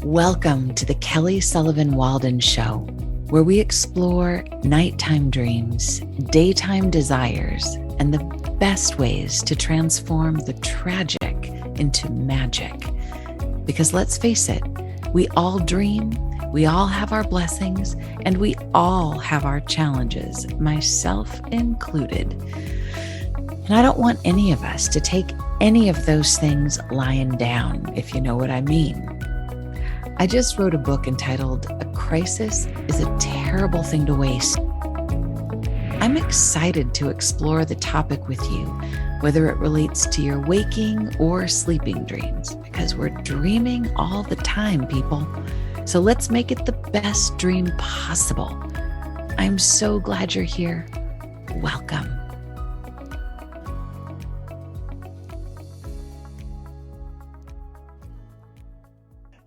Welcome to the Kelly Sullivan Walden Show, where we explore nighttime dreams, daytime desires, and the best ways to transform the tragic into magic. Because let's face it, we all dream, we all have our blessings, and we all have our challenges, myself included. And I don't want any of us to take any of those things lying down, if you know what I mean. I just wrote a book entitled A Crisis is a Terrible Thing to Waste. I'm excited to explore the topic with you, whether it relates to your waking or sleeping dreams, because we're dreaming all the time, people. So let's make it the best dream possible. I'm so glad you're here. Welcome.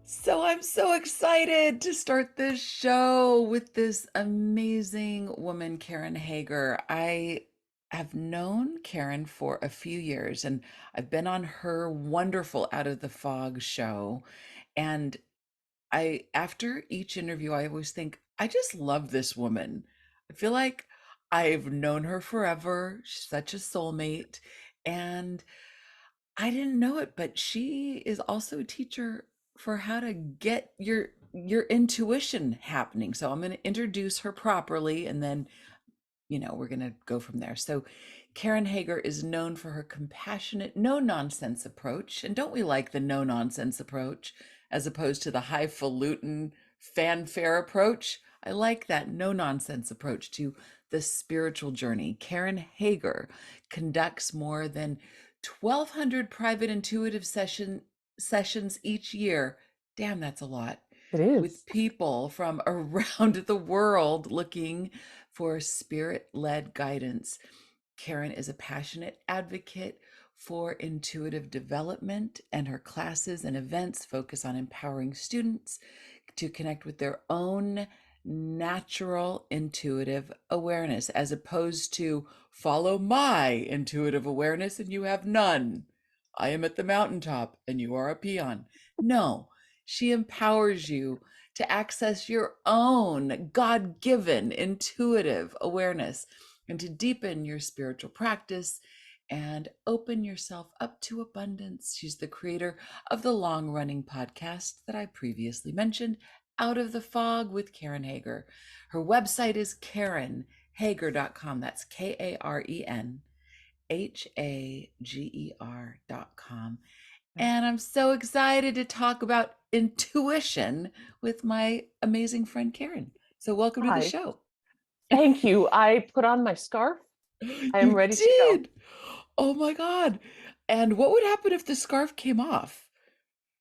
So I'm so excited to start this show with this amazing woman, Karen Hager. I have known Karen for a few years and I've been on her wonderful Out of the Fog show. And after each interview, I always think, I just love this woman. I feel like I've known her forever. She's such a soulmate. And I didn't know it, but she is also a teacher for how to get your intuition happening. So I'm going to introduce her properly and then, we're going to go from there. So Karen Hager is known for her compassionate, no-nonsense approach. And don't we like the no-nonsense approach as opposed to the highfalutin fanfare approach? I like that no-nonsense approach to the spiritual journey. Karen Hager conducts more than 1,200 private intuitive sessions each year. Damn, that's a lot. It is. With people from around the world looking for spirit-led guidance. Karen is a passionate advocate for intuitive development, and her classes and events focus on empowering students to connect with their own natural intuitive awareness, as opposed to follow my intuitive awareness and you have none. I am at the mountaintop and you are a peon. No, she empowers you to access your own God-given intuitive awareness and to deepen your spiritual practice and open yourself up to abundance. She's the creator of the long-running podcast that I previously mentioned, Out of the Fog with Karen Hager. Her website is KarenHager.com. That's KarenHager.com. And I'm so excited to talk about intuition with my amazing friend Karen. So welcome to the Hi. show. Thank you. I put on my scarf. I am You ready to go. did. Oh my God. And what would happen if the scarf came off?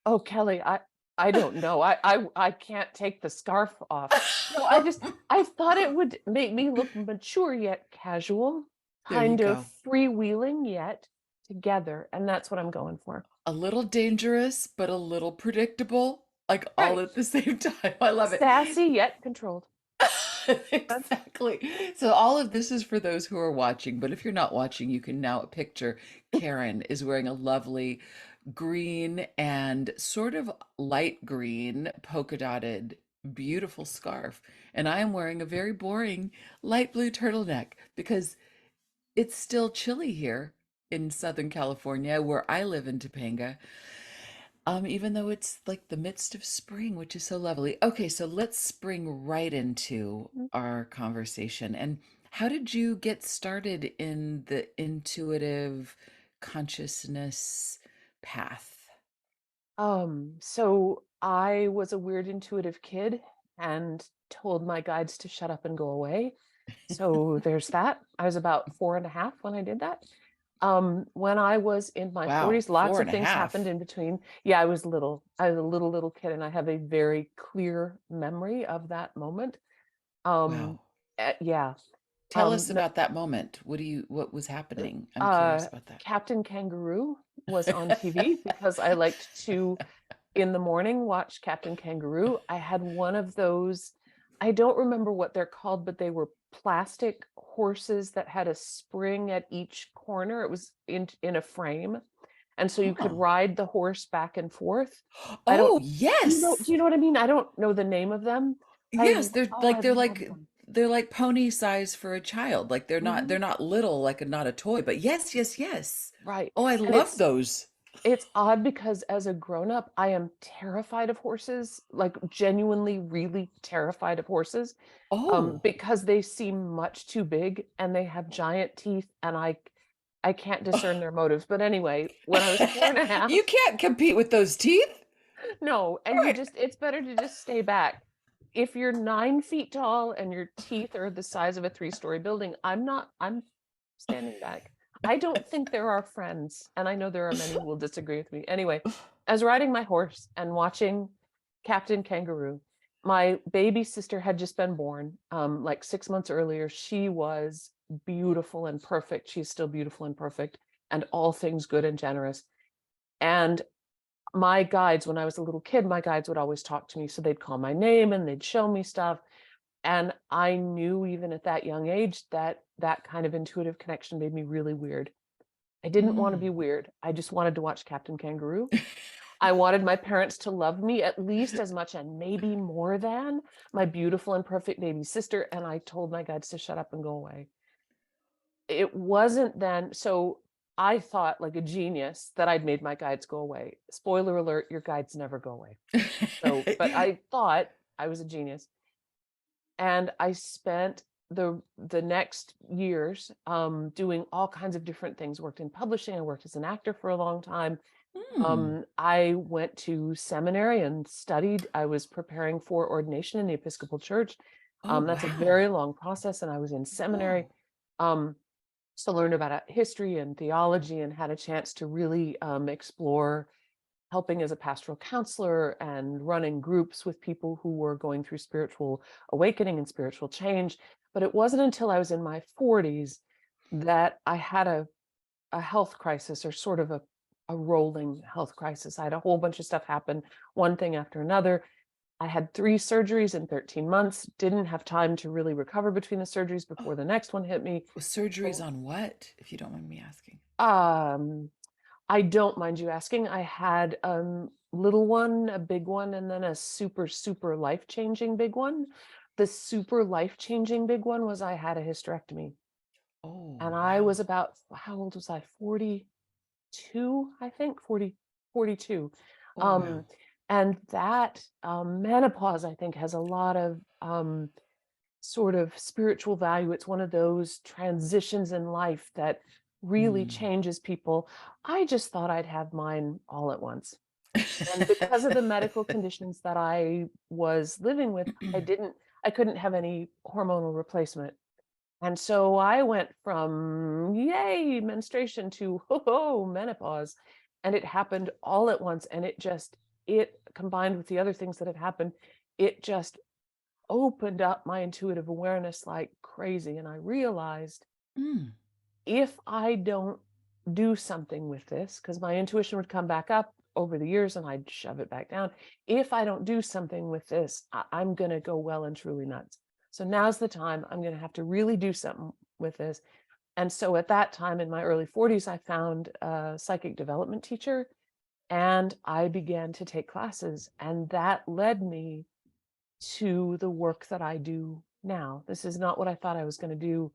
Oh, Kelly, I don't know. I can't take the scarf off. No, I thought it would make me look mature yet casual, There you kind of go. freewheeling yet together, and that's what I'm going for. A little dangerous, but a little predictable, like all Right. at the same time. I love it. Sassy yet controlled. That's Exactly. So all of this is for those who are watching, but if you're not watching, you can now picture Karen is wearing a lovely green and sort of light green polka dotted beautiful scarf. And I am wearing a very boring light blue turtleneck because it's still chilly here in Southern California where I live in Topanga. Even though it's like the midst of spring, which is so lovely. Okay, so let's spring right into our conversation. And how did you get started in the intuitive consciousness path? so I was a weird intuitive kid and told my guides to shut up and go away. So there's that. I was about 4.5 when I did that. When I was in my Wow, 40s, lots four of and a things happened half. in between. Yeah, I was little. I was a little kid, and I have a very clear memory of that moment. Um, Wow. yeah. Tell us No, about that moment. What was happening? I'm curious about that. Captain Kangaroo was on TV because I liked to, in the morning, watch Captain Kangaroo. I had one of those, I don't remember what they're called, but they were plastic horses that had a spring at each corner. It was in a frame, And so you could Oh. ride the horse back and forth. I don't, Oh, do yes. you know what I mean? I don't know the name of them. Yes, I love them. they're like pony size for a child. Like Mhm. they're not little, like not a toy, but yes, yes, yes. Right. Oh, I And love those. it's odd because as a grown-up, I am terrified of horses, like genuinely really terrified of horses, Oh. because they seem much too big and they have giant teeth and I can't discern their motives. But anyway, when I was 4 and a You half, can't compete with those teeth. no, and Right. it's better to just stay back. If you're 9 feet tall and your teeth are the size of a 3-story building, I'm standing back. I don't think they're our friends, and I know there are many who will disagree with me. Anyway, I was riding my horse and watching Captain Kangaroo. My baby sister had just been born, like 6 months earlier. She was beautiful and perfect. She's still beautiful and perfect, and all things good and generous. And my guides, when I was a little kid, my guides would always talk to me. So they'd call my name and they'd show me stuff. And I knew even at that young age that that kind of intuitive connection made me really weird. I didn't want to be Mm. weird. I just wanted to watch Captain Kangaroo. I wanted my parents to love me at least as much and maybe more than my beautiful and perfect baby sister. And I told my guides to shut up and go away. It wasn't then, so I thought like a genius that I'd made my guides go away. Spoiler alert, your guides never go away. So, but I thought I was a genius. And I spent the next years doing all kinds of different things. Worked in publishing. I worked as an actor for a long time. Mm. I went to seminary and studied. I was preparing for ordination in the Episcopal Church. Oh, That's a very wow. long process, and I was in seminary. Oh. Um, so learned about history and theology and had a chance to really explore helping as a pastoral counselor and running groups with people who were going through spiritual awakening and spiritual change. But it wasn't until I was in my 40s that I had a health crisis, or sort of a rolling health crisis. I had a whole bunch of stuff happen, one thing after another. I had 3 surgeries in 13 months, didn't have time to really recover between the surgeries before the next one hit me. Surgeries So, on what, if you don't mind me asking? um, I don't mind you asking. I had a little one, a big one, and then a super, super life-changing big one. The super life-changing big one was I had a hysterectomy. Oh, And I was wow. about, how old was I? 42, I think, 40, 42. Oh, wow. Um, and that menopause, I think, has a lot of sort of spiritual value. It's one of those transitions in life that really Mm. changes people. I just thought I'd have mine all at once. And because of the medical conditions that I was living with, I couldn't have any hormonal replacement. And so I went from yay, menstruation to ho ho, menopause. And it happened all at once. And it combined with the other things that had happened, it just opened up my intuitive awareness like crazy. And I realized Mm. if I don't do something with this, because my intuition would come back up over the years and I'd shove it back down. If I don't do something with this, I'm going to go well and truly nuts. So now's the time. I'm going to have to really do something with this. And so at that time in my early 40s, I found a psychic development teacher and I began to take classes. And that led me to the work that I do now. This is not what I thought I was going to do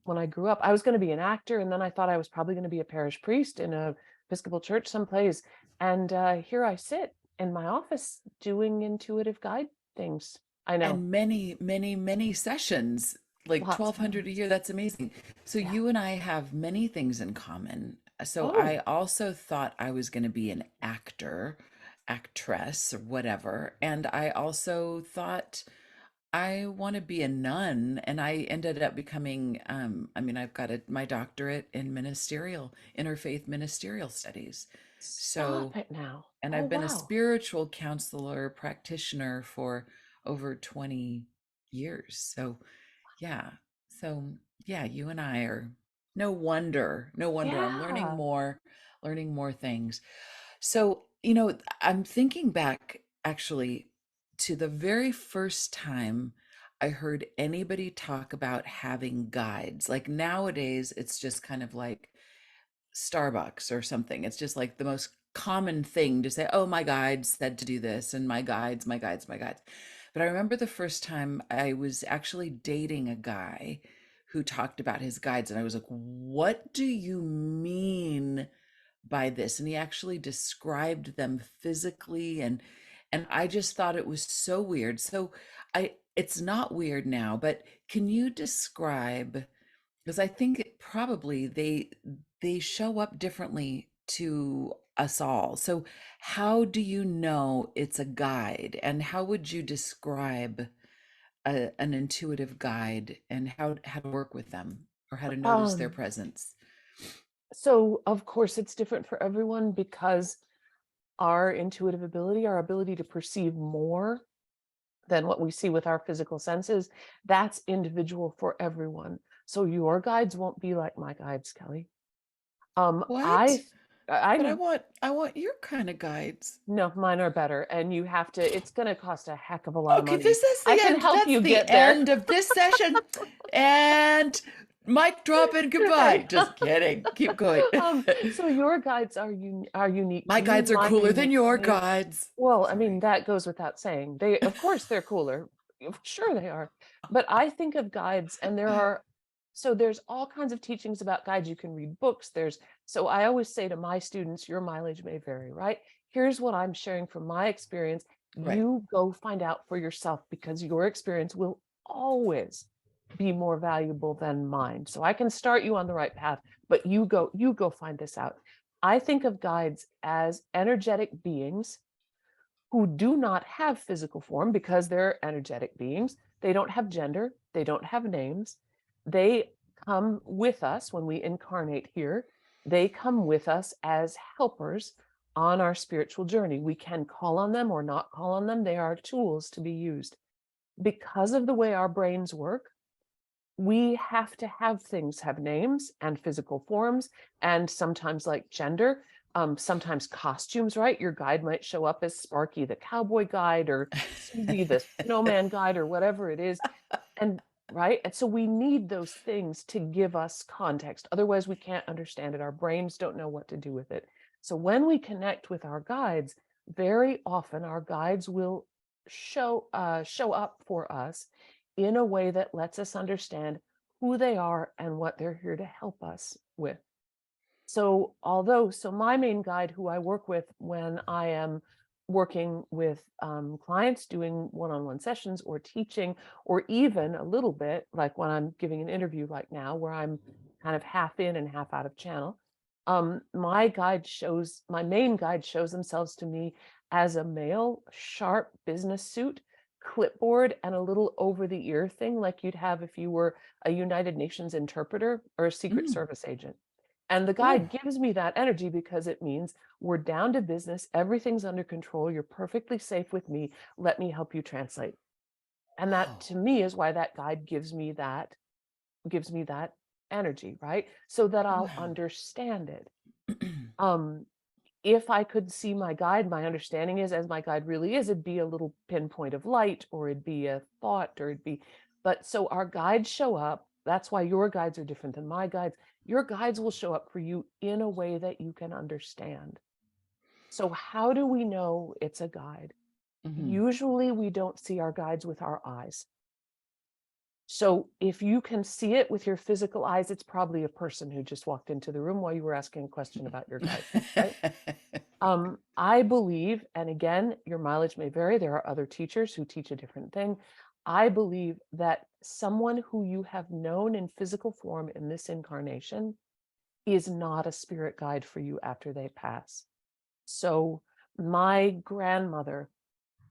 when I grew up. I was going to be an actor, and then I thought I was probably going to be a parish priest in a Episcopal church someplace. And here I sit in my office doing intuitive guide things. I know, And many, many, many sessions, like lots of 1,200 them. a year. That's amazing. So Yeah. you and I have many things in common. So Oh, I also thought I was going to be an actor, actress, or whatever. And I also thought I want to be a nun. And I ended up becoming, I mean, I've got my doctorate in interfaith ministerial studies. stop So it now. and Oh, I've been a wow. spiritual counselor practitioner for over 20 years. So, yeah. So, yeah, you and I are no wonder I'm Yeah. learning more things. So, I'm thinking back actually to the very first time I heard anybody talk about having guides. Like nowadays, it's just kind of like Starbucks or something. It's just like the most common thing to say, oh, my guide said to do this, and my guides, my guides, my guides. But I remember the first time I was actually dating a guy who talked about his guides, and I was like, what do you mean by this? And he actually described them physically, and I just thought it was so weird. So I it's not weird now, but can you describe, because I think probably they show up differently to us all. So how do you know it's a guide, and how would you describe an intuitive guide, and how to work with them or how to notice their Um, presence? so of course it's different for everyone because our intuitive ability, our ability to perceive more than what we see with our physical senses, that's individual for everyone. So your guides won't be like my guides, Kelly. Um, What? I I But I know. want I want your kind of guides. No, mine are better, and you have to it's gonna cost a heck of a lot of Okay, money. this is I the can end. help That's you the get there. end of this session. And mic drop and goodbye. Right. Just kidding. Keep going. So your guides are unique My to you, guides are mine are cooler than unique to your me. guides. Well, I mean, Sorry. that goes without saying. They of course, they're cooler. Sure they are. But I think of guides and there's all kinds of teachings about guides. You can read books. So I always say to my students, your mileage may vary, right? Here's what I'm sharing from my experience. Right. You go find out for yourself because your experience will always be more valuable than mine. So I can start you on the right path, but you go find this out. I think of guides as energetic beings who do not have physical form because they're energetic beings. They don't have gender, they don't have names. They come with us when we incarnate here. They come with us as helpers on our spiritual journey. We can call on them or not call on them. They are tools to be used. Because of the way our brains work, we have to have things have names and physical forms, and sometimes like gender, sometimes costumes, right? Your guide might show up as Sparky the cowboy guide or Susie the snowman guide or whatever it is. And right. And so we need those things to give us context. Otherwise, we can't understand it. Our brains don't know what to do with it. So when we connect with our guides, very often our guides will show up for us in a way that lets us understand who they are and what they're here to help us with. So my main guide who I work with when I am working with clients doing one-on-one sessions or teaching, or even a little bit like when I'm giving an interview like now where I'm kind of half in and half out of channel, my main guide shows themselves to me as a male sharp business suit, clipboard, and a little over the ear thing like you'd have if you were a United Nations interpreter or a Secret Mm. Service agent. And the Oh. guide gives me that energy because it means we're down to business. Everything's under control. You're perfectly safe with me. Let me help you translate. And that Oh. to me is why that guide gives me that energy, right? So that I'll Wow. understand it. Um, if I could see my guide, my understanding is as my guide really is, it'd be a little pinpoint of light, or it'd be a thought, or it'd be, but so our guides show up. That's why your guides are different than my guides. Your guides will show up for you in a way that you can understand. So, how do we know it's a guide? Mhm. Usually, we don't see our guides with our eyes. So, if you can see it with your physical eyes, it's probably a person who just walked into the room while you were asking a question about your guide, right? I believe, and again, your mileage may vary. There are other teachers who teach a different thing. I believe that someone who you have known in physical form in this incarnation is not a spirit guide for you after they pass. So, my grandmother,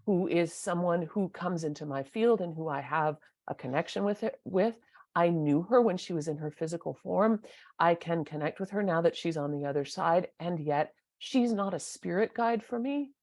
who is someone who comes into my field and who I have a connection with, I knew her when she was in her physical form. I can connect with her now that she's on the other side, and yet she's not a spirit guide for me,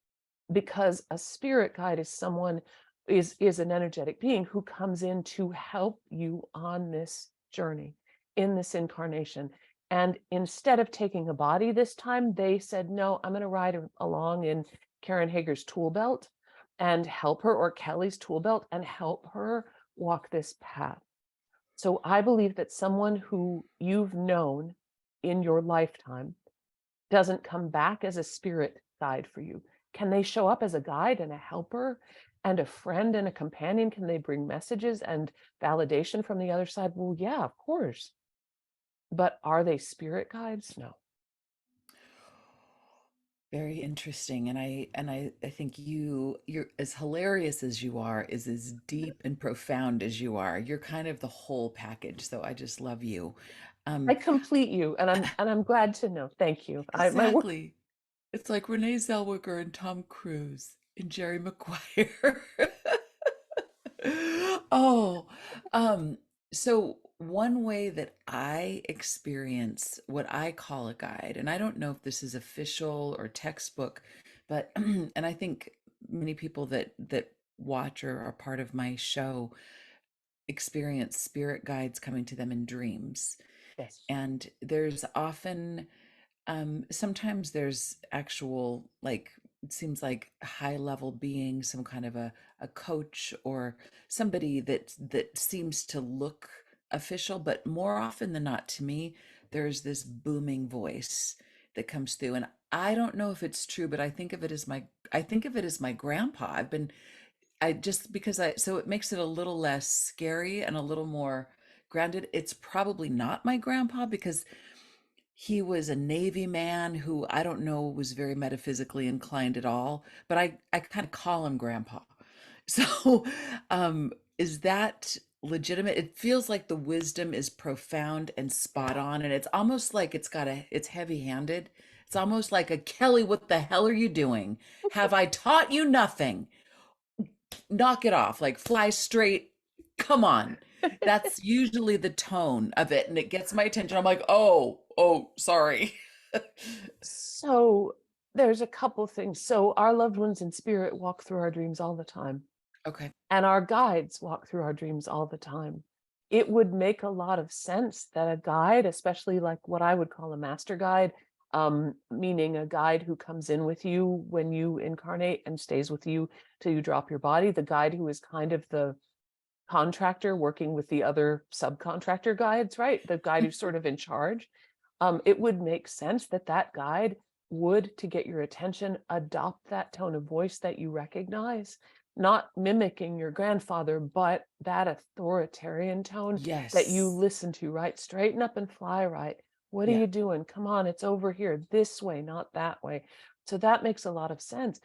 because a spirit guide is someone is an energetic being who comes in to help you on this journey in this incarnation. And instead of taking a body this time, they said, no, I'm going to ride along in Karen Hager's tool belt and help her, or Kelly's tool belt, and help her walk this path. So I believe that someone who you've known in your lifetime doesn't come back as a spirit guide for you? Can they show up as a guide and a helper and a friend and a companion? Can they bring messages and validation from the other side? Well, yeah, of course. But are they spirit guides? No. Very interesting. And I think you're as hilarious as you are, is as deep and profound as you are. You're kind of the whole package. So I just love you. I Um, complete you, and I'm glad to know. Thank you. I my work. exactly. It's like Renee Zellweger and Tom Cruise and Jerry Maguire. Oh, um, so one way that I experience what I call a guide, and I don't know if this is official or textbook, but and I think many people that watch or are part of my show experience spirit guides coming to them in dreams. Yes. And there's often sometimes there's actual, like, it seems like high level being, some kind of a coach or somebody that seems to look official, but more often than not, to me, there's this booming voice that comes through. And I don't know if it's true, but I think of it as my grandpa. I just because I so it makes it a little less scary and a little more grounded. It's probably not my grandpa because he was a Navy man who I don't know was very metaphysically inclined at all, but I kind of call him Grandpa. So, is that legitimate? It feels like the wisdom is profound and spot on, and it's almost like it's heavy-handed. It's almost like a Kelly, what the hell are you doing? Have I taught you nothing? Knock it off, like fly straight. Come on. That's usually the tone of it, and it gets my attention. I'm like, oh, sorry. So there's a couple things. So our loved ones in spirit walk through our dreams all the time, Okay. and our guides walk through our dreams all the time. It would make a lot of sense that a guide, especially like what I would call a master guide, meaning a guide who comes in with you when you incarnate and stays with you till you drop your body, the guide who is kind of the contractor working with the other subcontractor guides, right? The guide who's sort of in charge. It would make sense that that guide would, to get your attention, adopt that tone of voice that you recognize, not mimicking your grandfather, but that authoritarian tone that you Yes. listen to, right? Straighten up and fly, right? What are Yeah. you doing? Come on, it's over here, this way, not that way. So that makes a lot of sense.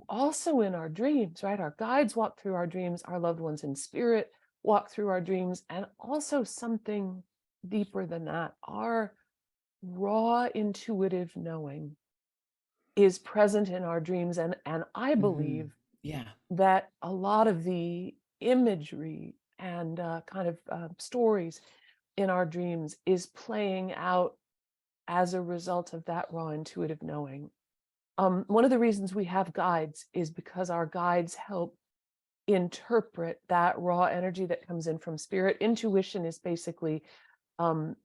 Also in our dreams, right? Our guides walk through our dreams, our loved ones in spirit walk through our dreams, and also something deeper than that. Our raw intuitive knowing is present in our dreams, and I Hmm. believe Yeah. that a lot of the imagery and kind of stories in our dreams is playing out as a result of that raw intuitive knowing. One of the reasons we have guides is because our guides help interpret that raw energy that comes in from spirit. Intuition is basically um,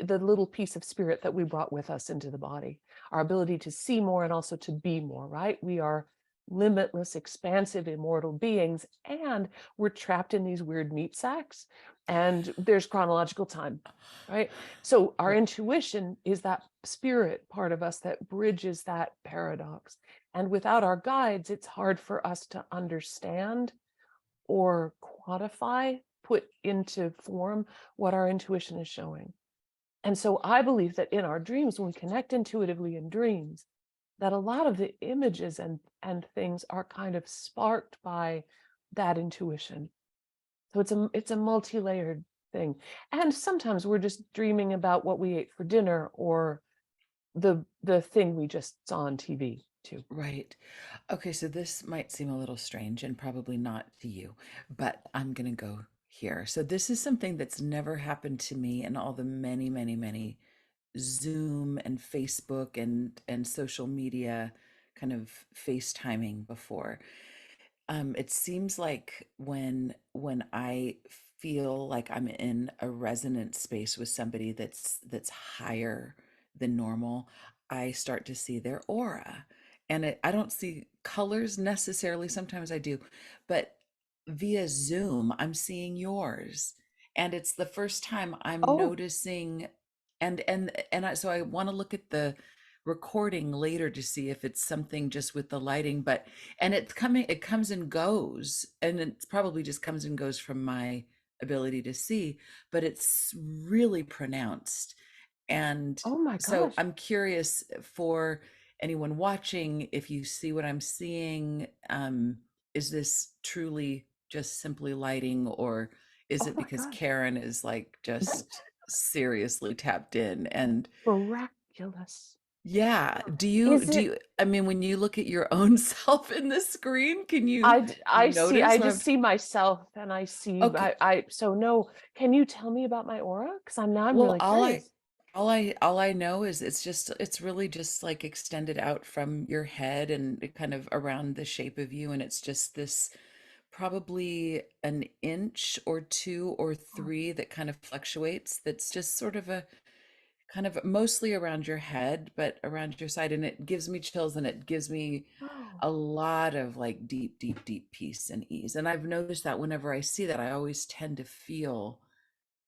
the little piece of spirit that we brought with us into the body, our ability to see more and also to be more, right? We are limitless, expansive, immortal beings, and we're trapped in these weird meat sacks, and there's chronological time, right? So our R- intuition is that spirit part of us that bridges that paradox. And without our guides, it's hard for us to understand or quantify, put into form what our intuition is showing. And so I believe that in our dreams, when we connect intuitively in dreams, that a lot of the images and things are kind of sparked by that intuition. So it's a multi-layered thing. And sometimes we're just dreaming about what we ate for dinner or the thing we just saw on TV too. Right. Okay, so this might seem a little strange and probably not to you, but I'm going to go here. So this is something that's never happened to me in all the many, many, many Zoom and Facebook and social media kind of FaceTiming before. It seems like when I feel like I'm in a resonant space with somebody that's higher than normal, I start to see their aura. And I don't see colors necessarily. Sometimes I do, but via Zoom, I'm seeing yours. And it's the first time I'm Oh, noticing. So I want to look at the recording later to see if it's something just with the lighting, but and it comes and goes, and it probably just comes and goes from my ability to see, but it's really pronounced. And Oh my so gosh. I'm curious for anyone watching, if you see what I'm seeing, is this truly just simply lighting, or is Oh it my because gosh. Karen is like just seriously tapped in? And Miraculous. yeah, Is do it? you, I mean, when you look at your own self in the screen, can you I see, notice I what just I'm see myself and I see, okay? so no, can you tell me about my aura? Because now I'm Well, really curious. all I know is it's really just like extended out from your head and it kind of around the shape of you, and it's just this probably an inch or two or Oh, three that kind of fluctuates. That's just sort of a kind of mostly around your head, but around your side, and it gives me chills, and it gives me oh, a lot of like deep peace and ease. And I've noticed that whenever I see that, I always tend to feel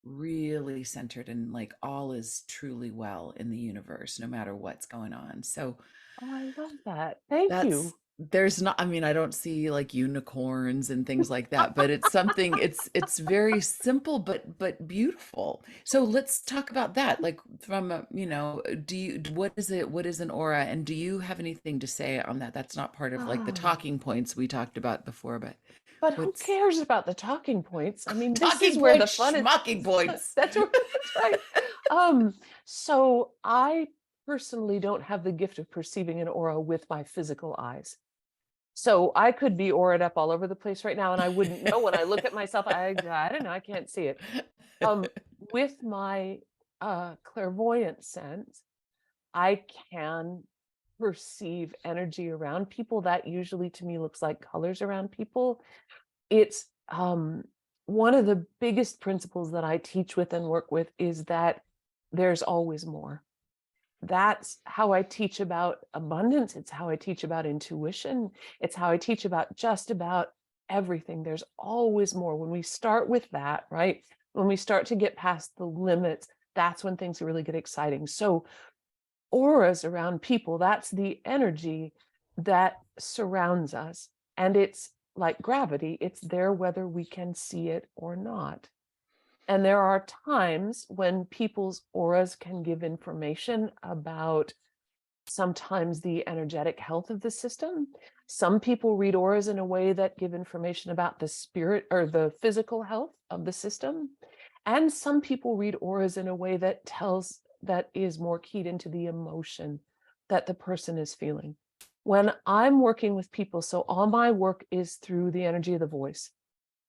really centered and like all is truly well in the universe, no matter what's going on. So oh, I love that. Thank that's you. there's not, I mean, I don't see like unicorns and things like that, but it's something, it's very simple but beautiful. So let's talk about that. Like from a, do you, what is it, what is an aura, and do you have anything to say on that? That's not part of like the Oh, talking points we talked about before, but but who what's cares about the talking points? I mean, this is talking where the points, fun is. schmucking points? That's right. That's right. Um, so I personally don't have the gift of perceiving an aura with my physical eyes. So I could be auraed up all over the place right now, and I wouldn't know when I look at myself. I don't know. I can't see it. With my clairvoyant sense, I can perceive energy around people. That usually to me looks like colors around people. It's one of the biggest principles that I teach with and work with is that there's always more. That's how I teach about abundance. It's how I teach about intuition. It's how I teach about just about everything. There's always more. When we start with that, right? When we start to get past the limits, that's when things really get exciting. So, auras around people, that's the energy that surrounds us. And it's like gravity, it's there whether we can see it or not. And there are times when people's auras can give information about sometimes the energetic health of the system. Some people read auras in a way that give information about the spirit or the physical health of the system. And some people read auras in a way that is more keyed into the emotion that the person is feeling. When I'm working with people, so all my work is through the energy of the voice.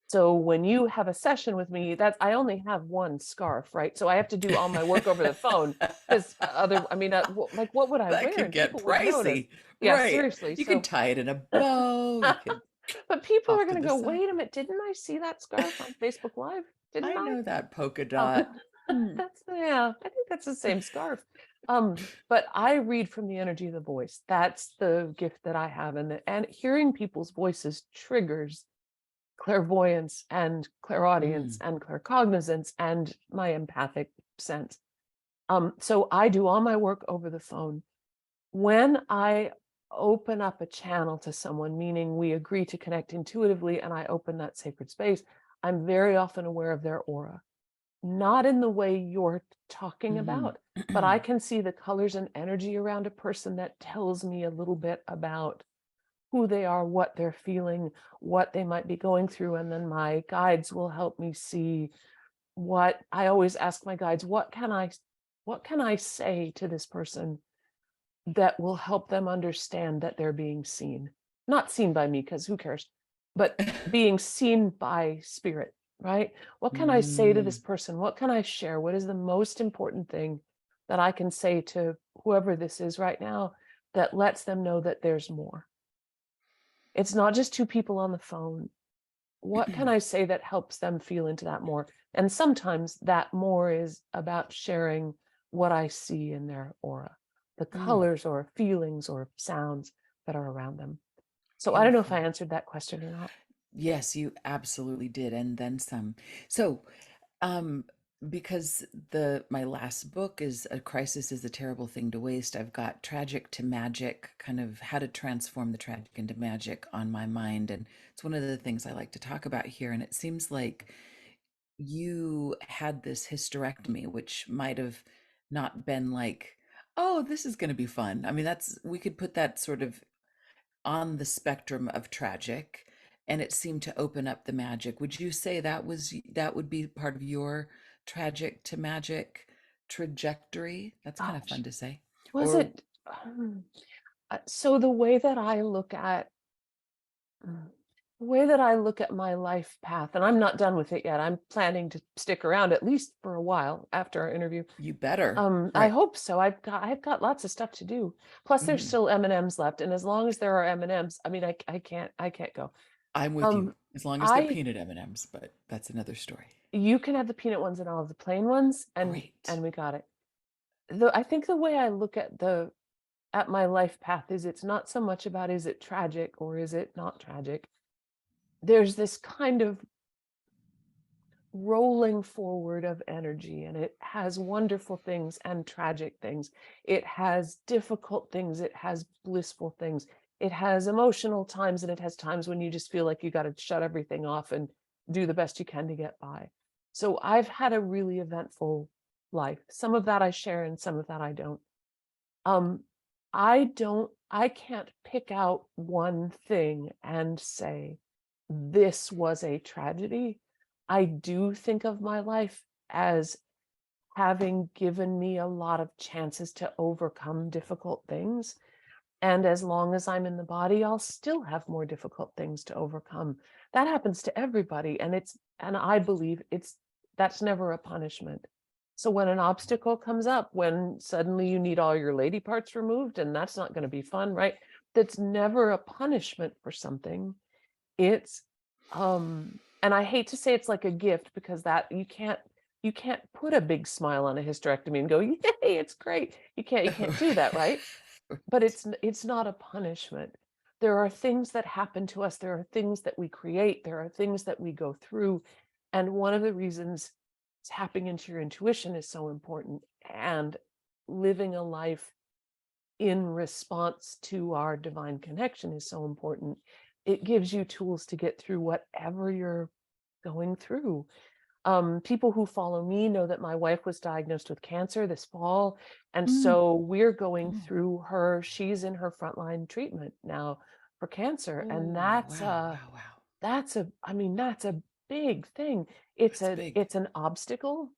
So when you have a session with me, that's I only have one scarf, right? So I have to do all my work over the phone because I mean, like what would I That wear? could And get people would notice. pricey. Yeah, Right. seriously. You could So, tie it in a bow. You could but people are off to going to the go, side. wait a minute, didn't I see that scarf on Facebook Live? Didn't I I? know that polka Oh, dot. Hmm. yeah, I think that's the same scarf. But I read from the energy of the voice. That's the gift that I have, and hearing people's voices triggers clairvoyance and clairaudience Mm. and claircognizance and my empathic sense. So I do all my work over the phone. When I open up a channel to someone, meaning we agree to connect intuitively and I open that sacred space, I'm very often aware of their aura. Not in the way you're talking Mhm. about, but I can see the colors and energy around a person that tells me a little bit about who they are, what they're feeling, what they might be going through. And then my guides will help me see what I always ask my guides, what can I say to this person that will help them understand that they're being seen? Not seen by me, because who cares? But being seen by spirit, right? What can I say to this Mm. person? What can I share? What is the most important thing that I can say to whoever this is right now that lets them know that there's more? It's not just two people on the phone. What can I say that helps them feel into that more? And sometimes that more is about sharing what I see in their aura, the Mm. colors or feelings or sounds that are around them. So I don't know if I Beautiful. answered that question or not. Yes, you absolutely did, and then some. So, um, because the my last book is A Crisis is a Terrible Thing to Waste. I've got tragic to magic, kind of how to transform the tragic into magic on my mind. And it's one of the things I like to talk about here. And it seems like you had this hysterectomy, which might have not been like, oh, this is going to be fun. I mean, that's, we could put that sort of on the spectrum of tragic, and it seemed to open up the magic. Would you say that would be part of your tragic to magic trajectory? That's kind of fun Gosh, to say. was Or it? So the way that I look at mm, the way that I look at my life path, and I'm not done with it yet. I'm planning to stick around at least for a while after our interview. you better. I Right. hope so. I've got lots of stuff to do. Plus, there's Hmm. still M&Ms left, and as long as there are M&Ms, I mean, I can't go. I'm with you Um, as long as they're I peanut M&Ms, but that's another story. You can have the peanut ones and I'll have the plain ones, Great. and we got it. I think the way I look at my life path is it's not so much about is it tragic or is it not tragic. There's this kind of rolling forward of energy, and it has wonderful things and tragic things. It has difficult things, it has blissful things. It has emotional times, and it has times when you just feel like you got to shut everything off and do the best you can to get by. So I've had a really eventful life. Some of that I share and some of that I don't. Um, I can't pick out one thing and say, this was a tragedy. I do think of my life as having given me a lot of chances to overcome difficult things. And as long as I'm in the body, I'll still have more difficult things to overcome. That happens to everybody. And I believe that's never a punishment. So when an obstacle comes up, when suddenly you need all your lady parts removed, and that's not going to be fun, right? That's never a punishment for something. It's and I hate to say it's like a gift, because that you can't put a big smile on a hysterectomy and go, yay, it's great. You can't do that, right? But it's not a punishment. There are things that happen to us, there are things that we create, there are things that we go through, and one of the reasons tapping into your intuition is so important, and living a life in response to our divine connection is so important. It gives you tools to get through whatever you're going through. People who follow me know that my wife was diagnosed with cancer this fall. And Mm. so we're going Mm. through she's in her frontline treatment now for cancer. And Oh, wow, wow, wow. I mean, that's a big thing. It's That's a big. it's an obstacle.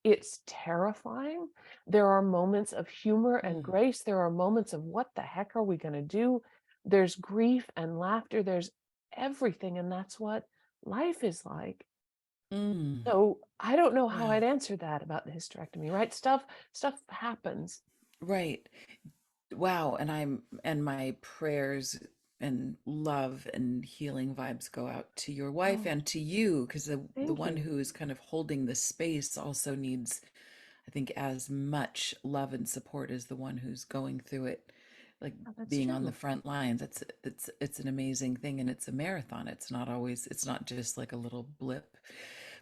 It's terrifying. There are moments of humor and Mm. grace. There are moments of what the heck are we going to do? There's grief and laughter. There's everything. And that's what life is like. Mm. So I don't know how Wow. I'd answer that about the hysterectomy, right? Stuff happens. Right. Wow. And my prayers and love and healing vibes go out to your wife Oh, and to you, because the thank one you. who is kind of holding the space also needs, I think, as much love and support as the one who's going through it, like Oh, that's being on the true. front lines. It's an amazing thing, and it's a marathon. It's not just like a little blip.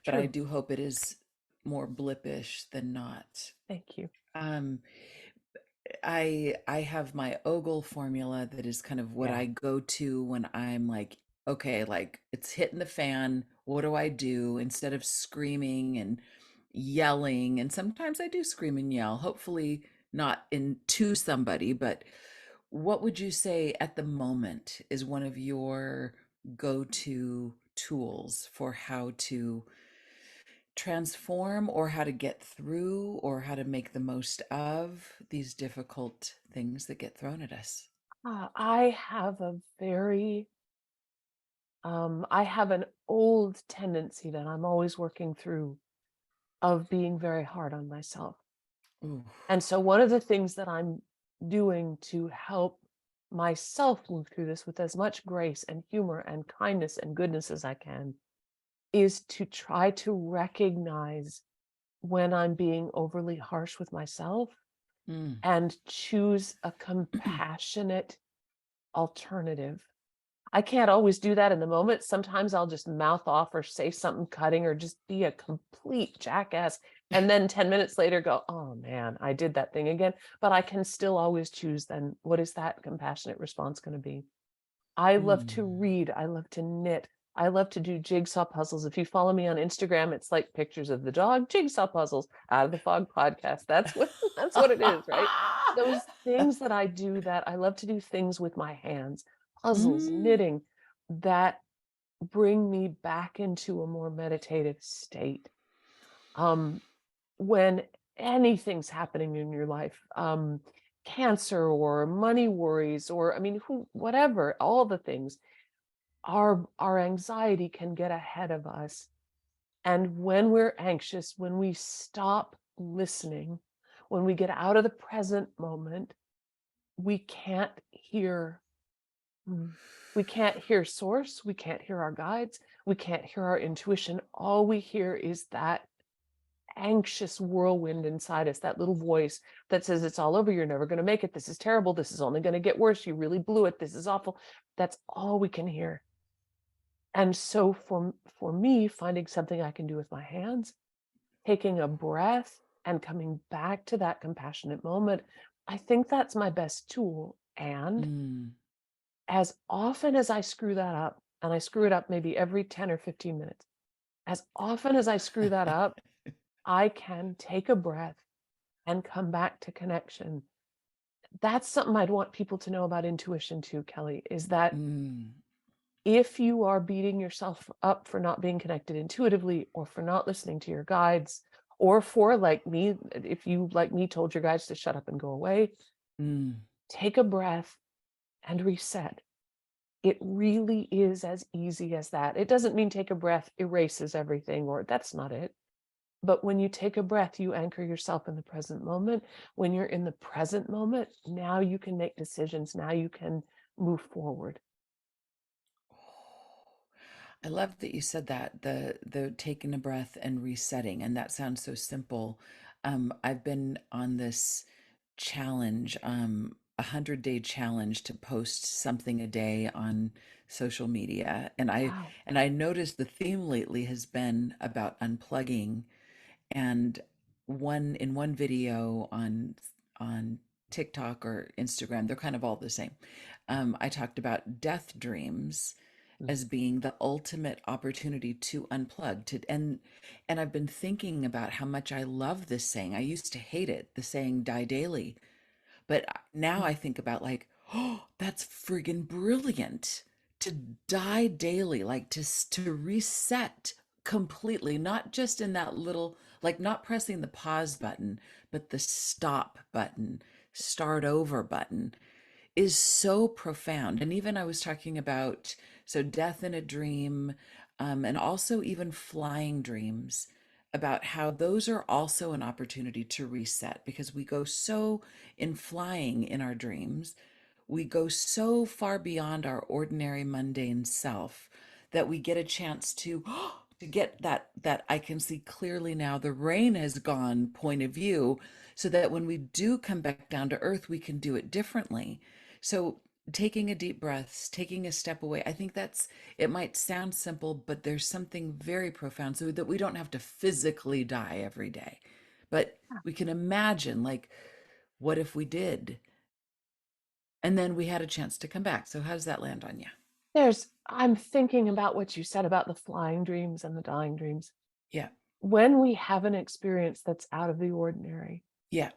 But I True. do hope it is more blippish than not. Thank you. Um, I have my Ogle formula that is kind of what Yeah, I go to when I'm like, okay, like it's hitting the fan. What do I do instead of screaming and yelling? And sometimes I do scream and yell, hopefully not into somebody, but what would you say at the moment is one of your go-to tools for how to transform, or how to get through, or how to make the most of these difficult things that get thrown at us? I have I have an old tendency that I'm always working through of being very hard on myself. Ooh. And so one of the things that I'm doing to help myself move through this with as much grace and humor and kindness and goodness as I can is to try to recognize when I'm being overly harsh with myself Mm. and choose a compassionate alternative. I can't always do that in the moment. Sometimes I'll just mouth off or say something cutting or just be a complete jackass. And then 10 minutes later go, oh man, I did that thing again. But I can still always choose then what is that compassionate response going to be? I love to Mm. read. I love to knit. I love to do jigsaw puzzles. If you follow me on Instagram, it's like pictures of the dog jigsaw puzzles out of the fog podcast. That's what that's what it is, right? Those things that I do that I love to do things with my hands, puzzles, Mm. knitting that bring me back into a more meditative state. Um, when anything's happening in your life, cancer or money worries, or I mean, who, whatever, all the things, our anxiety can get ahead of us. And when we're anxious, when we stop listening, when we get out of the present moment, we can't hear. Mm, we can't hear source. We can't hear our guides. We can't hear our intuition. All we hear is that anxious whirlwind inside us, that little voice that says, it's all over. You're never going to make it. This is terrible. This is only going to get worse. You really blew it. This is awful. That's all we can hear. And so for me, finding something I can do with my hands, taking a breath and coming back to that compassionate moment, I think that's my best tool. And Mm. as often as I screw that up, and I screw it up maybe every 10 or 15 minutes, as often as I screw that up, I can take a breath and come back to connection. That's something I'd want people to know about intuition too, Kelly, is that Mm. if you are beating yourself up for not being connected intuitively or for not listening to your guides, or for like me, if you like me told your guides to shut up and go away, Mm. take a breath and reset. It really is as easy as that. It doesn't mean take a breath erases everything, or that's not it. But when you take a breath, you anchor yourself in the present moment. When you're in the present moment, now you can make decisions. Now you can move forward. I love that you said that, the taking a breath and resetting, and that sounds so simple. I've been on this challenge, 100-day challenge to post something a day on social media, and I Wow. and I noticed the theme lately has been about unplugging. And one video on TikTok or Instagram, they're kind of all the same. I talked about death dreams Mm. as being the ultimate opportunity to unplug to and I've been thinking about how much I love this saying. I used to hate it, the saying die daily, but now I think about like, oh, that's friggin' brilliant to die daily, like to reset completely, not just in that little, like not pressing the pause button, but the stop button, start over button is so profound. And even I was talking about, so death in a dream, and also even flying dreams, about how those are also an opportunity to reset because we go so in flying in our dreams, we go so far beyond our ordinary mundane self that we get a chance to get that I can see clearly now the rain has gone point of view, so that when we do come back down to earth we can do it differently. So taking a deep breath, taking a step away, I think that's, it might sound simple, but there's something very profound so that we don't have to physically die every day. But we can imagine, like, what if we did? And then we had a chance to come back. So how does that land on you? I'm thinking about what you said about the flying dreams and the dying dreams. Yeah. When we have an experience that's out of the ordinary, Yeah.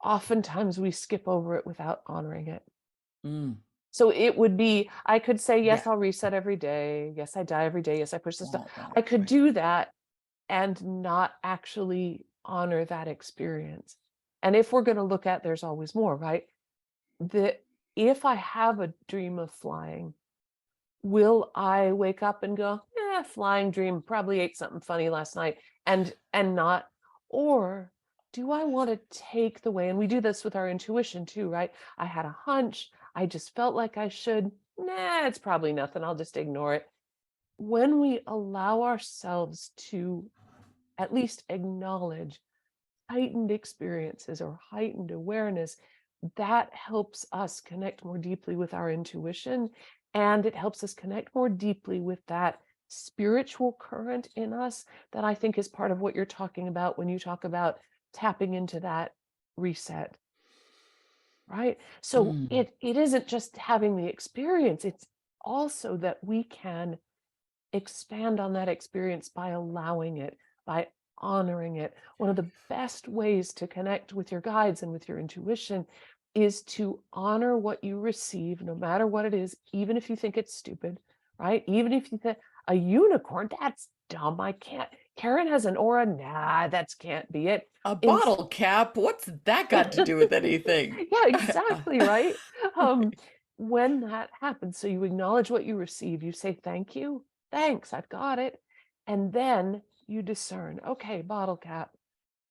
oftentimes we skip over it without honoring it. Mm. So it would be, I could say, Yeah. yes, I'll reset every day. Yes, I die every day. Yes, I push this stuff. Wah, wah, I could right. do that and not actually honor that experience. And if we're going to look at, there's always more, right? The If I have a dream of flying, will I wake up and go, flying dream, probably ate something funny last night, and not, or do I want to take the way, and we do this with our intuition too, right? I had a hunch, I just felt like I should, it's probably nothing, I'll just ignore it. When we allow ourselves to at least acknowledge heightened experiences or heightened awareness, that helps us connect more deeply with our intuition, and it helps us connect more deeply with that spiritual current in us that I think is part of what you're talking about when you talk about tapping into that reset, right? So Mm. it isn't just having the experience, it's also that we can expand on that experience by allowing it, by honoring it. One of the best ways to connect with your guides and with your intuition is to honor what you receive, no matter what it is, even if you think it's stupid, right? Even if you think a unicorn, that's dumb. I can't. Karen has an aura. Nah, that can't be it. A In bottle cap? What's that got to do with anything? yeah, exactly, right? Um, when that happens, so you acknowledge what you receive, you say, "Thank you. Thanks, I've got it." And then you discern, "Okay, bottle cap.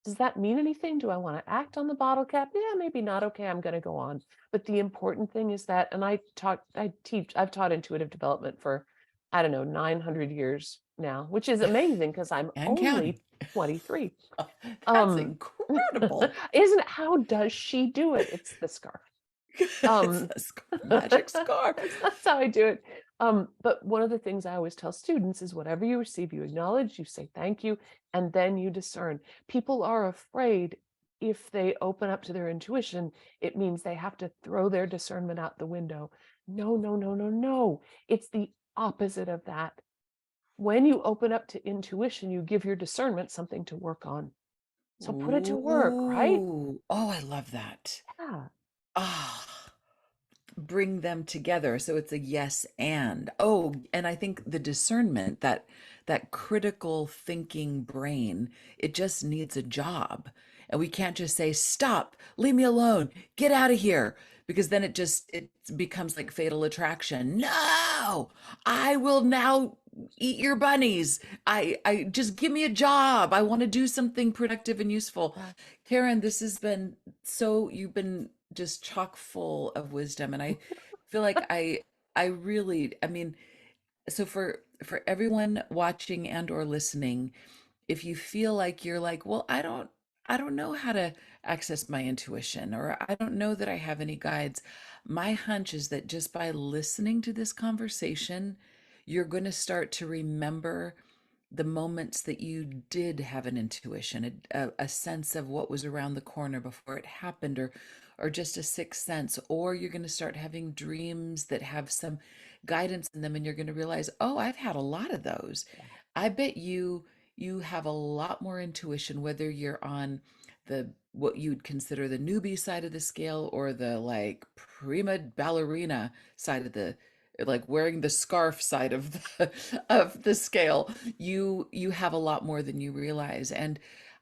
Does that mean anything? Do I want to act on the bottle cap? Yeah, maybe not. Okay, I'm going to go on." But the important thing is that, and I've taught intuitive development for, I don't know, 900 years now, which is amazing because I'm And counting. only 23. That's Um, incredible. isn't how does she do it? It's the scarf. It's Um, a magic scarf. that's how I do it. But one of the things I always tell students is whatever you receive, you acknowledge, you say thank you, and then you discern. People are afraid if they open up to their intuition, it means they have to throw their discernment out the window. No, no, no, no, no. It's the opposite of that. When you open up to intuition, you give your discernment something to work on. So put it to work, right? Ooh. Oh, I love that. Yeah. Ah, bring them together. So it's a yes and. Oh, and I think the discernment, that critical thinking brain, it just needs a job. And we can't just say, stop, leave me alone, get out of here. Because then it becomes like fatal attraction. No, I will now eat your bunnies. I just give me a job. I want to do something productive and useful. Yeah. Karen, this has been so, you've been just chock full of wisdom. And I feel like I really, I mean, so for everyone watching and or listening, if you feel like you're like, well, I don't know how to access my intuition, or I don't know that I have any guides, my hunch is that just by listening to this conversation, you're going to start to remember the moments that you did have an intuition, a sense of what was around the corner before it happened, or just a sixth sense, or you're going to start having dreams that have some guidance in them, and you're going to realize, oh, I've had a lot of those. I bet you have a lot more intuition, whether you're on the what you'd consider the newbie side of the scale, or the like prima ballerina side of the, like wearing the scarf side of the of the scale. You have a lot more than you realize. And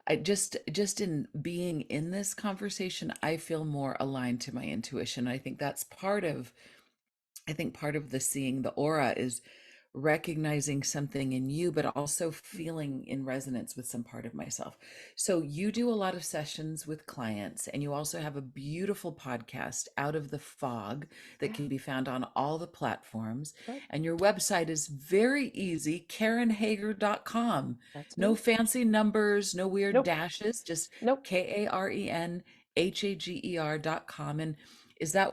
I just in being in this conversation, I feel more aligned to my intuition. I think part of the seeing the aura is recognizing something in you, but also feeling in resonance with some part of myself. So you do a lot of sessions with clients, and you also have a beautiful podcast, Out of the Fog, that Yeah. can be found on all the platforms. Right. And your website is very easy, karenhager.com. That's No me. fancy numbers, no weird Nope. dashes, just Nope. KarenHager.com. And is that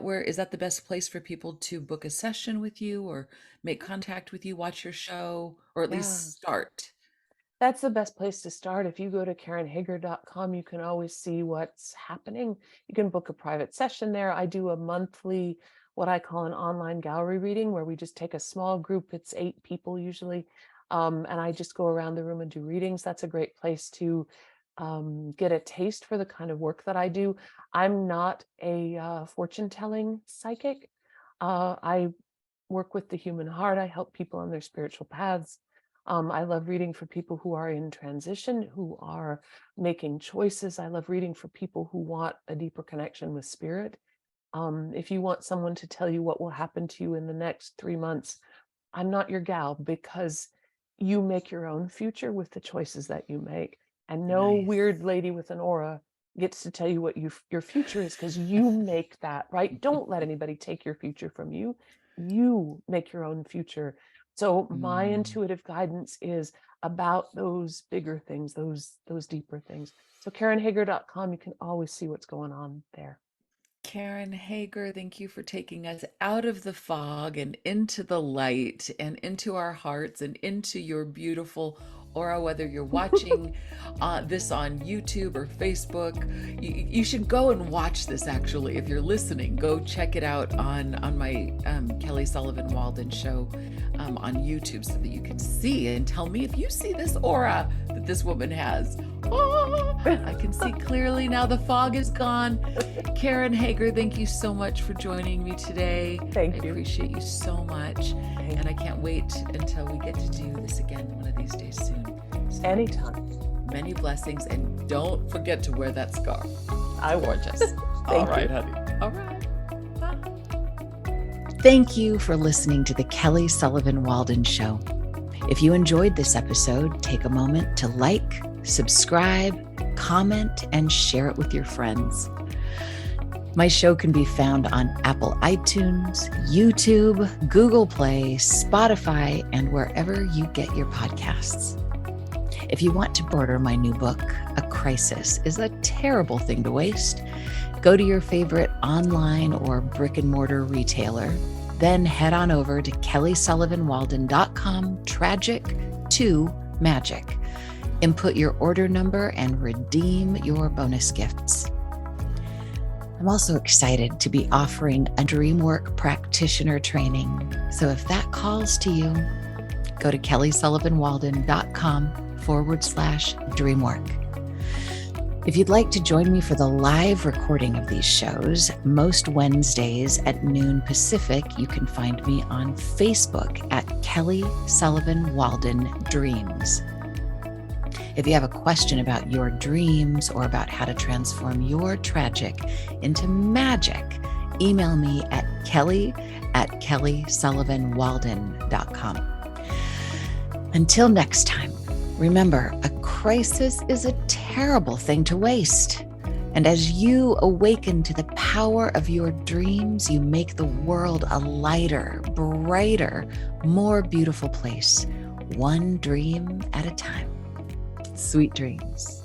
the best place for people to book a session with you, or make contact with you, watch your show, or at Yeah. least start? That's the best place to start. If you go to karenhager.com, you can always see what's happening. You can book a private session there. I do a monthly, what I call an online gallery reading, where we just take a small group. It's 8 people usually. And I just go around the room and do readings. That's a great place to get a taste for the kind of work that I do. I'm not a fortune telling psychic. I work with the human heart. I help people on their spiritual paths. I love reading for people who are in transition, who are making choices. I love reading for people who want a deeper connection with spirit. If you want someone to tell you what will happen to you in the next 3 months, I'm not your gal, because you make your own future with the choices that you make. And no Nice. weird lady with an aura gets to tell you what your future is, because you make that, right? Don't let anybody take your future from you. You make your own future. So my Mm. intuitive guidance is about those bigger things, those deeper things. So karenhager.com, you can always see what's going on there. Karen Hager, thank you for taking us out of the fog and into the light and into our hearts and into your beautiful aura, whether you're watching this on YouTube or Facebook. You should go and watch this, actually. If you're listening, go check it out on my Kelly Sullivan Walden show on YouTube so that you can see and tell me if you see this aura that this woman has. Oh, I can see clearly now. The fog is gone. Karen Hager, thank you so much for joining me today. Thank you. I appreciate you so much. And I can't wait until we get to do this again one of these days soon. So, anytime. Many blessings. And don't forget to wear that scarf. I will. Gorgeous. Thank All right, you. honey. All right. Bye. Thank you for listening to the Kelly Sullivan Walden Show. If you enjoyed this episode, take a moment to like, subscribe, comment, and share it with your friends. My show can be found on Apple iTunes, YouTube, Google Play, Spotify, and wherever you get your podcasts. If you want to order my new book, A Crisis is a Terrible Thing to Waste, go to your favorite online or brick and mortar retailer, then head on over to kellysullivanwalden.com, tragic to magic. Input your order number and redeem your bonus gifts. I'm also excited to be offering a DreamWork practitioner training. So if that calls to you, go to kellysullivanwalden.com/DreamWork. If you'd like to join me for the live recording of these shows, most Wednesdays at noon Pacific, you can find me on Facebook at Kelly Sullivan Walden Dreams. If you have a question about your dreams or about how to transform your tragic into magic, email me at kelly@kellysullivanwalden.com. Until next time, remember, a crisis is a terrible thing to waste. And as you awaken to the power of your dreams, you make the world a lighter, brighter, more beautiful place, one dream at a time. Sweet dreams.